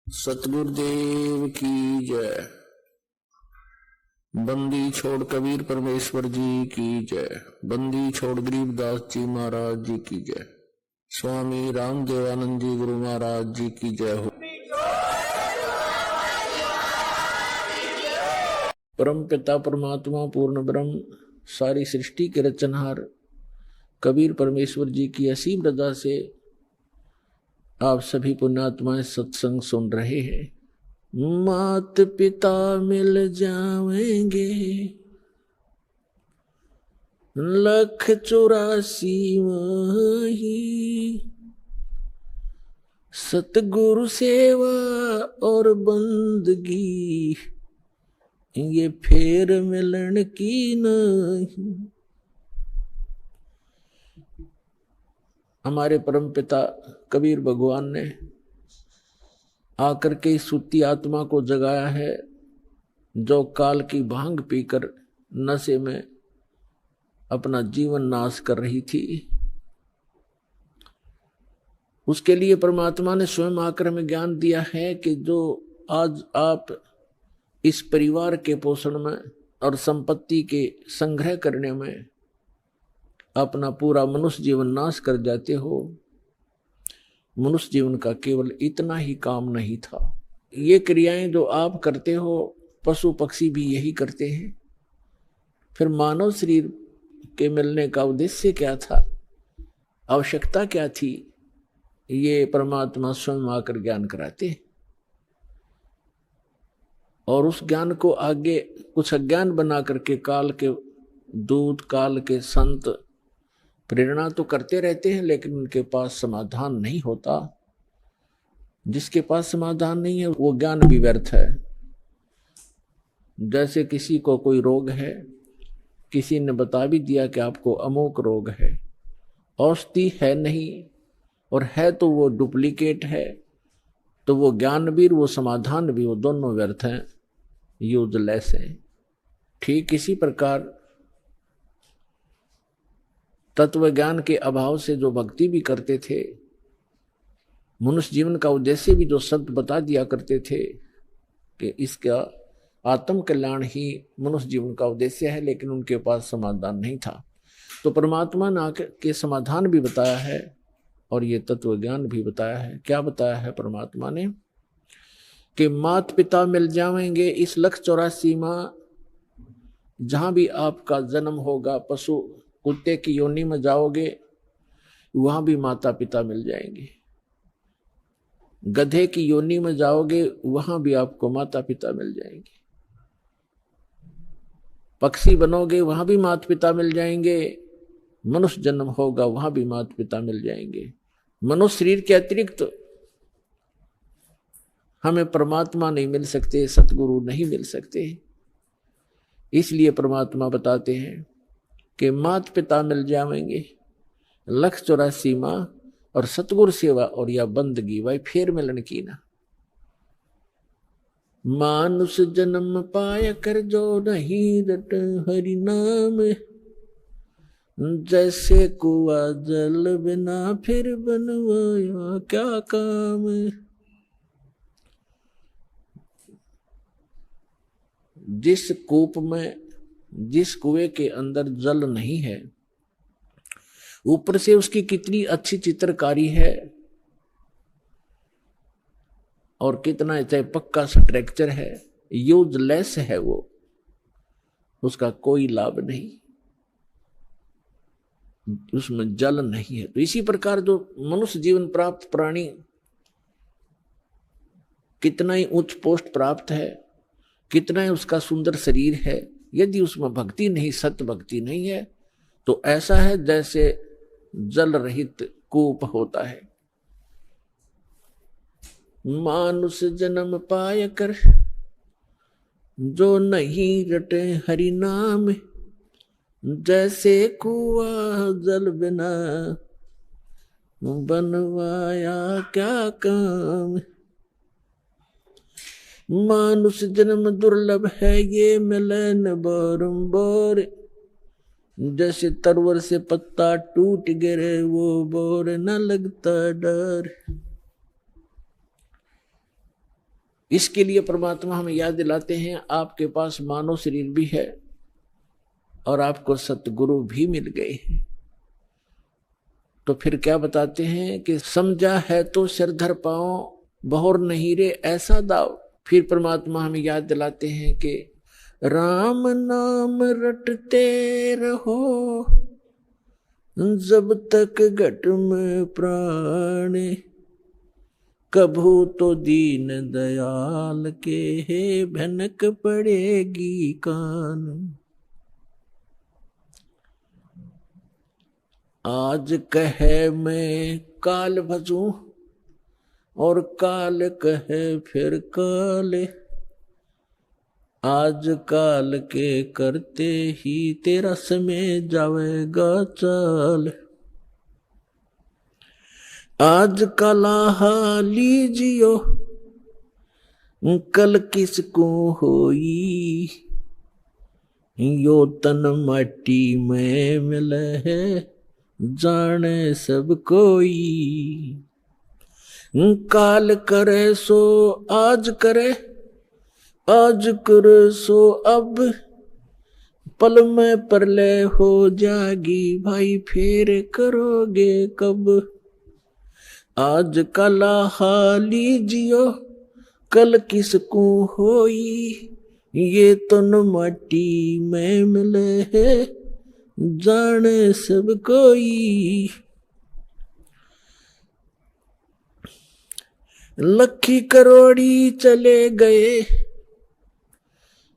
सतगुरुदेव की जय। बंदी छोड़ कबीर परमेश्वर जी की जय। बंदी छोड़ गरीबदास जी महाराज जी की जय। स्वामी रामदेवानंद जी गुरु महाराज जी की जय हो। परम पिता परमात्मा पूर्ण ब्रह्म सारी सृष्टि के रचनहार कबीर परमेश्वर जी की असीम रजा से आप सभी पुण्यात्माएं सत्संग सुन रहे हैं। मात पिता मिल जाएंगे 184 वही, सतगुरु सेवा और बंदगी ये फेर मिलन की नहीं। हमारे परम पिता कबीर भगवान ने आकर के इस सुती आत्मा को जगाया है जो काल की भांग पीकर नशे में अपना जीवन नाश कर रही थी। उसके लिए परमात्मा ने स्वयं आकर में ज्ञान दिया है कि जो आज आप इस परिवार के पोषण में और संपत्ति के संग्रह करने में अपना पूरा मनुष्य जीवन नाश कर जाते हो, मनुष्य जीवन का केवल इतना ही काम नहीं था। ये क्रियाएं जो आप करते हो पशु पक्षी भी यही करते हैं। फिर मानव शरीर के मिलने का उद्देश्य क्या था, आवश्यकता क्या थी, ये परमात्मा स्वयं आकर ज्ञान कराते हैं। और उस ज्ञान को आगे कुछ अज्ञान बना करके काल के दूत काल के संत प्रेरणा तो करते रहते हैं, लेकिन उनके पास समाधान नहीं होता। जिसके पास समाधान नहीं है वो ज्ञान भी व्यर्थ है। जैसे किसी को कोई रोग है, किसी ने बता भी दिया कि आपको अमोक रोग है, औषधि है नहीं और है तो वो डुप्लीकेट है, तो वो ज्ञान भी वो समाधान भी वो दोनों व्यर्थ हैं, यूजलेस हैं। ठीक इसी प्रकार तत्व ज्ञान के अभाव से जो भक्ति भी करते थे, मनुष्य जीवन का उद्देश्य भी जो संत बता दिया करते थे कि इसका आत्म कल्याण ही मनुष्य जीवन का उद्देश्य है, लेकिन उनके पास समाधान नहीं था। तो परमात्मा ने आकर के समाधान भी बताया है और ये तत्व ज्ञान भी बताया है। क्या बताया है परमात्मा ने कि माता पिता मिल जाएंगे इस 184 माह, जहां भी आपका जन्म होगा, पशु कुत्ते की योनि में जाओगे वहां भी माता पिता मिल जाएंगे। गधे की योनि में जाओगे वहां भी आपको माता पिता मिल जाएंगे। पक्षी बनोगे वहां भी माता पिता मिल जाएंगे। मनुष्य जन्म होगा वहां भी माता पिता मिल जाएंगे। मनुष्य शरीर के अतिरिक्त हमें परमात्मा नहीं मिल सकते, सतगुरु नहीं मिल सकते। इसलिए परमात्मा बताते हैं कि माता पिता मिल जाएंगे 184 माह और सतगुरु सेवा और या बंदगी वही फेर मिलन की ना। मानुष जन्म पाया कर जो नहीं रट हरि नाम, जैसे कुआ जल बिना फिर बनवाया क्या काम। जिस कूप में, जिस कुएं के अंदर जल नहीं है, ऊपर से उसकी कितनी अच्छी चित्रकारी है और कितना चाहे पक्का स्ट्रक्चर है, यूजलेस है वो, उसका कोई लाभ नहीं, उसमें जल नहीं है। तो इसी प्रकार जो मनुष्य जीवन प्राप्त प्राणी कितना ही उच्च पोस्ट प्राप्त है, कितना ही उसका सुंदर शरीर है, यदि उसमें भक्ति नहीं, सत्य भक्ति नहीं है, तो ऐसा है जैसे जल रहित कूप होता है। मानुष जन्म पाय कर जो नहीं रटे हरि नाम, जैसे कुआ जल बिना बनवाया क्या काम। मानुष जन्म दुर्लभ है ये मिले न बारंबार, जैसे तरवर से पत्ता टूट गिरे वो बोर न लगता डर। इसके लिए परमात्मा हमें याद दिलाते हैं आपके पास मानव शरीर भी है और आपको सतगुरु भी मिल गए हैं। तो फिर क्या बताते हैं कि समझा है तो सिर धर पाओ, बहुर नहीं रे ऐसा दाव। फिर परमात्मा हमें याद दिलाते हैं कि राम नाम रटते रहो जब तक घट में प्राण, कभू तो दीन दयाल के है भनक पड़ेगी कान। आज कहे मैं काल भजूं और काल कहे फिर काल, आज काल के करते ही तेरा समय जावेगा चाल। आज कला लीजियो कल किसको होई, यो तन माटी में मिले है जाने सब कोई। काल करे सो आज करे, आज करे सो अब, पल में प्रलय हो जागी भाई फिर करोगे कब। आज कला लीजियो कल किसको होई, ये तो न माटी में मिले है जाने सब कोई। लखी करोड़ी चले गए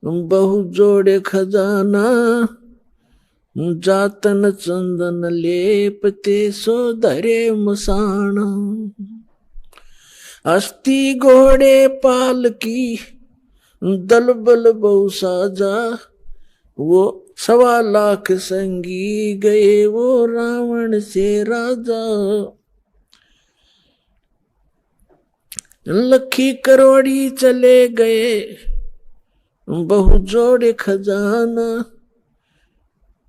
बहु जोड़े खजाना, जातन चंदन लेपते सो धरे मसाना। अस्थि घोड़े पाल की दल बल बहु साजा, वो 1.25 लाख संगी गए वो रावण से राजा। लखी करोड़ी चले गए बहु जोड़े खजाना,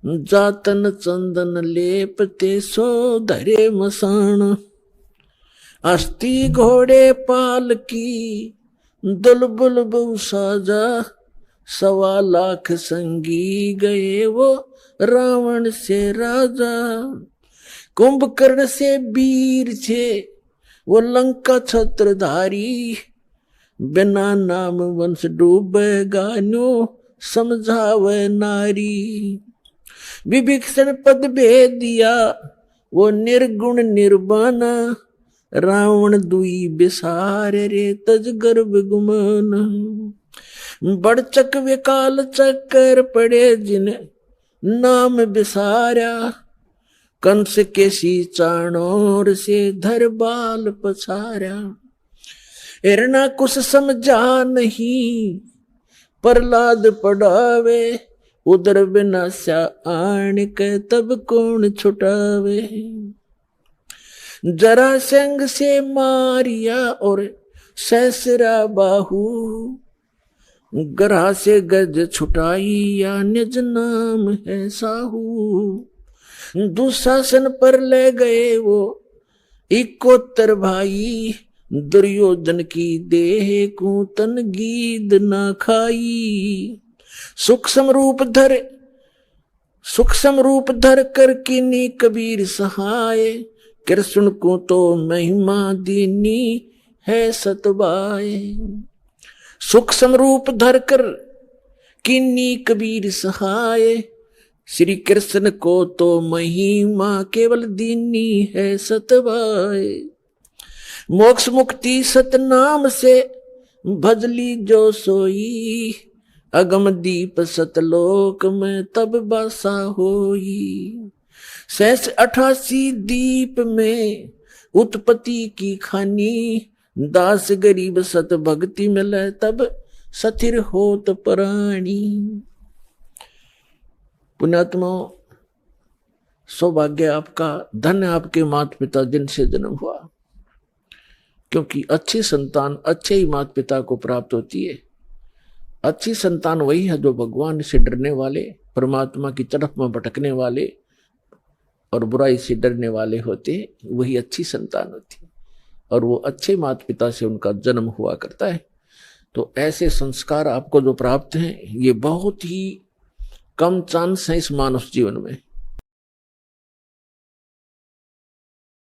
जातन चंदन लेपते सो धरे मसाना। अस्थि घोड़े पाल की दुलबुल बहु साजा, 1.25 लाख संगी गए वो रावण से राजा। कुंभकर्ण से वीर थे वो लंका छत्रधारी, बिना नाम वंश डूबेगा न्यो समझावे नारी। विभीषण पद भेद दिया वो निर्गुण निर्वाणा, रावण दुई बिसार रे तज गर्भ गुमान। बड़चक विकाल चक्कर पड़े जिन नाम बिसारा, कंस के सी चाणोर से धर बाल पछारा। हिरणा कुछ समझा नहीं प्रहलाद पढ़ावे, उधर विनाशा आण के तब कौन छुटावे। जरासंध से मारिया और सहसरा बाहु, ग्रह से गज छुटाई या निज नाम है साहू। दुशासन पर ले गए वो 71 भाई, दुर्योधन की देह को तन गीद ना खाई। सूक्ष्म रूप धर कर किन्नी कबीर सहाय, कृष्ण को तो महिमा दीनी है सतबाए। सूक्ष्म रूप धर कर किन्नी कबीर सहाय, श्री कृष्ण को तो महिमा केवल दीनी है सतबाए। मोक्ष मुक्ति सतनाम से भजली जो सोई, अगम दीप सतलोक में तब बसा होई। 88 दीप में उत्पत्ति की खानी, दास गरीब सत भक्ति मिले तब सथिर होत प्राणी। पुण्यात्मा सौभाग्य आपका, धन्य आपके माता पिता जिनसे जन्म हुआ, क्योंकि अच्छी संतान अच्छे ही माता पिता को प्राप्त होती है। अच्छी संतान वही है जो भगवान से डरने वाले, परमात्मा की तरफ में भटकने वाले और बुराई से डरने वाले होते हैं, वही अच्छी संतान होती है। और वो अच्छे माता पिता से उनका जन्म हुआ करता है। तो ऐसे संस्कार आपको जो प्राप्त हैं ये बहुत ही कम चांस है इस मानव जीवन में।